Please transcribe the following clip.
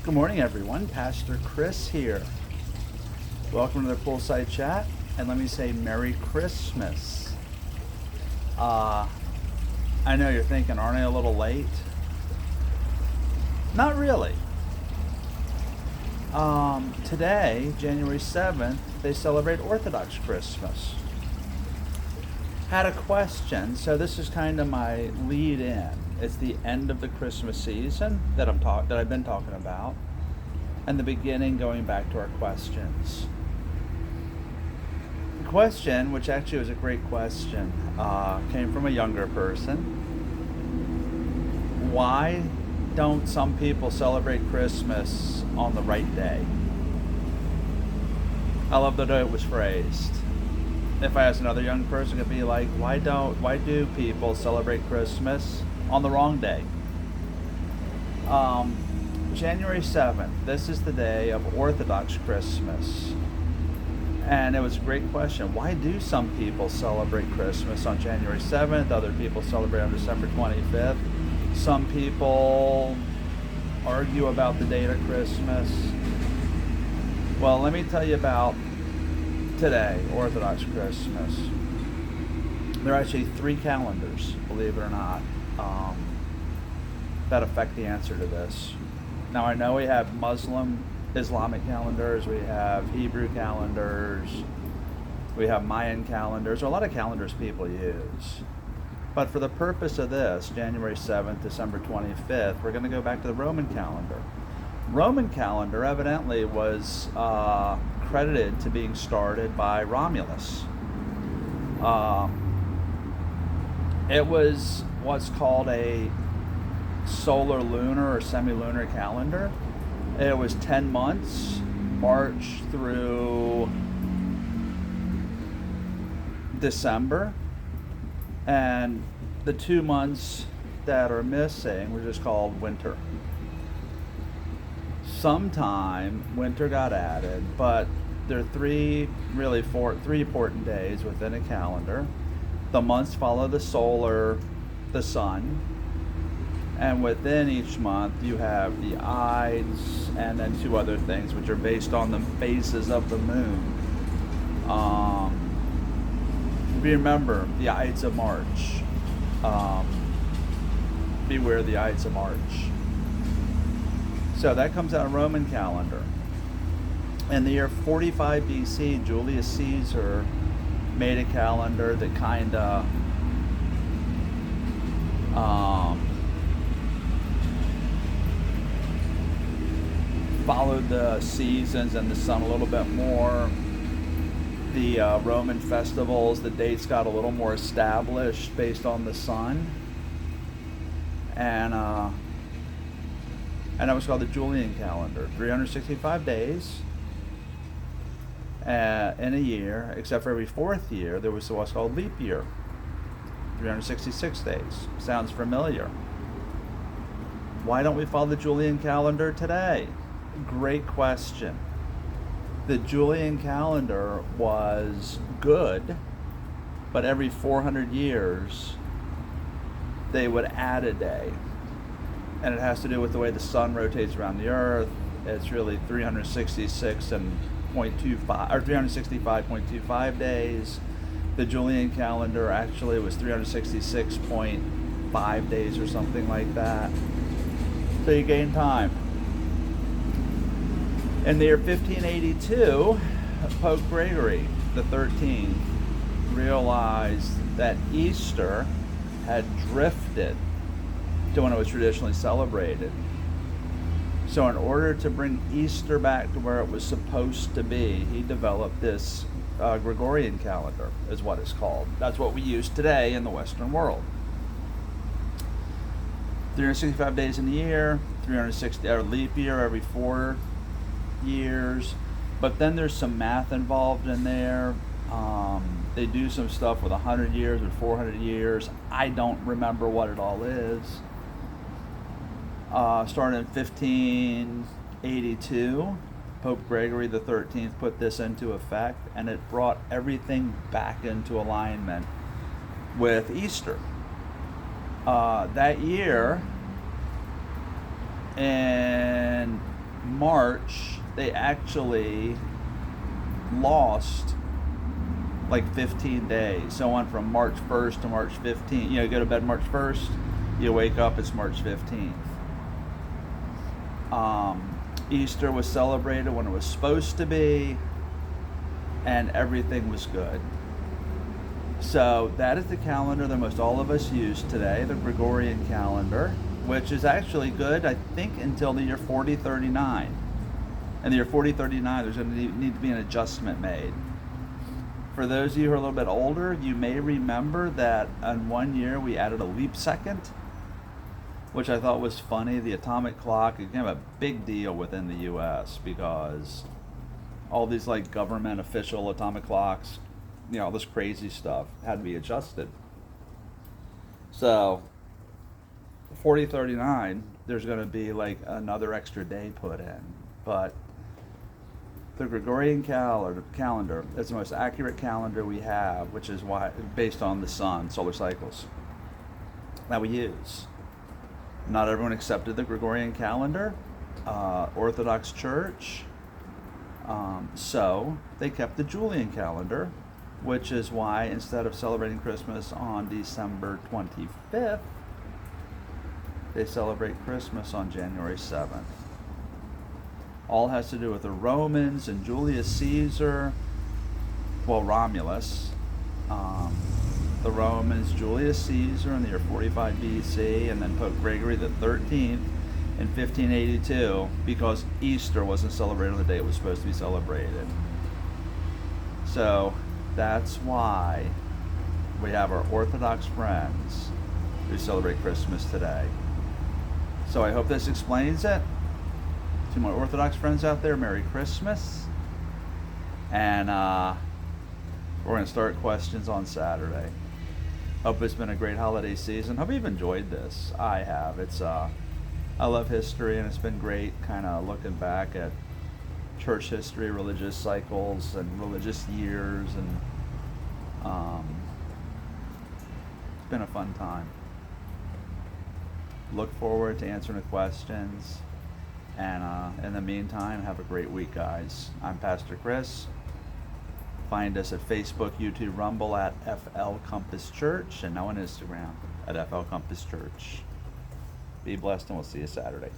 Good morning, everyone. Pastor Chris here. Welcome to the Poolside Chat, and let me say Merry Christmas. I know you're thinking, aren't I a little late? Not really. Today, January 7th, they celebrate Orthodox Christmas. Had a question, so this is kind of my lead in. It's the end of the Christmas season that I've been talking about, and the beginning going back to our questions. The question, which actually was a great question, came from a younger person. Why don't some people celebrate Christmas on the right day? I love the way it was phrased. If I asked another young person, it'd be like, why do people celebrate Christmas on the wrong day? January 7th, this is the day of Orthodox Christmas. And it was a great question. Why do some people celebrate Christmas on January 7th? Other people celebrate on December 25th. Some people argue about the date of Christmas. Well, let me tell you about today, Orthodox Christmas. There are actually 3 calendars, believe it or not, that affect the answer to this. Now, I know we have Muslim, Islamic calendars, we have Hebrew calendars, we have Mayan calendars, or a lot of calendars people use. But for the purpose of this, January 7th, December 25th, we're going to go back to the Roman calendar. Roman calendar evidently was credited to being started by Romulus. It was what's called a solar lunar or semi-lunar calendar. It was 10 months, March through December, and the 2 months that are missing were just called winter. Sometime winter got added, but there are three important days within a calendar. The months follow the sun, and within each month you have the Ides and then 2 other things which are based on the phases of the moon. Remember the Ides of March. Beware the Ides of March. So that comes out of Roman calendar. In the year 45 BC, Julius Cesar made a calendar that kind of followed the seasons and the sun a little bit more. The Roman festivals, the dates got a little more established based on the sun. And that was called the Julian calendar. 365 days in a year, except for every 4th year, there was what's called leap year. 366 days. Sounds familiar. Why don't we follow the Julian calendar today? Great question. The Julian calendar was good, but every 400 years, they would add a day. And it has to do with the way the sun rotates around the earth. It's really 365.25 days. The Julian calendar actually was 366.5 days or something like that. So you gain time. In the year 1582, Pope Grwgory the XIII realized that Easter had drifted to when it was traditionally celebrated. So in order to bring Easter back to where it was supposed to be, he developed this Gregorian calendar, is what it's called. That's what we use today in the Western world. 365 days in a year, 360 or leap year every 4 years, but then there's some math involved in there. They do some stuff with 100 years or 400 years. I don't remember what it all is. Starting in 1582, Pope Grwgory the XIII put this into effect, and it brought everything back into alignment with Easter. That year, in March, they actually lost like 15 days. So on from March 1st to March 15th. You go to bed March 1st, you wake up, it's March 15th. Easter was celebrated when it was supposed to be, and everything was good. So that is the calendar that most all of us use today, the Gregorian calendar, which is actually good, I think, until the year 4039. In the year 4039, there's going to need to be an adjustment made. For those of you who are a little bit older, you may remember that in 1 year we added a leap second, which I thought was funny. The atomic clock became a big deal within the U.S. because all these like government official atomic clocks, all this crazy stuff had to be adjusted. So 4039, there's going to be like another extra day put in. But the Gregorian calendar is the most accurate calendar we have, which is why based on the sun, solar cycles that we use. Not everyone accepted the Gregorian calendar, Orthodox Church, so they kept the Julian calendar, which is why instead of celebrating Christmas on December 25th, they celebrate Christmas on January 7th. All has to do with the Romans and Julius Caesar, Romulus, the Romans, Julius Caesar in the year 45 BC, and then Pope Gregory the 13th in 1582, because Easter wasn't celebrated on the day it was supposed to be celebrated. So that's why we have our Orthodox friends who celebrate Christmas today. So I hope this explains it. To my Orthodox friends out there, Merry Christmas. And we're going to start questions on Saturday. Hope it's been a great holiday season. Hope you've enjoyed this. I have. I love history, and it's been great kind of looking back at church history, religious cycles, and religious years, and it's been a fun time. Look forward to answering the questions, and in the meantime, have a great week, guys. I'm Pastor Chris. Find us at Facebook, YouTube, Rumble at FL Compass Church, and now on Instagram at FL Compass Church. Be blessed, and we'll see you Saturday.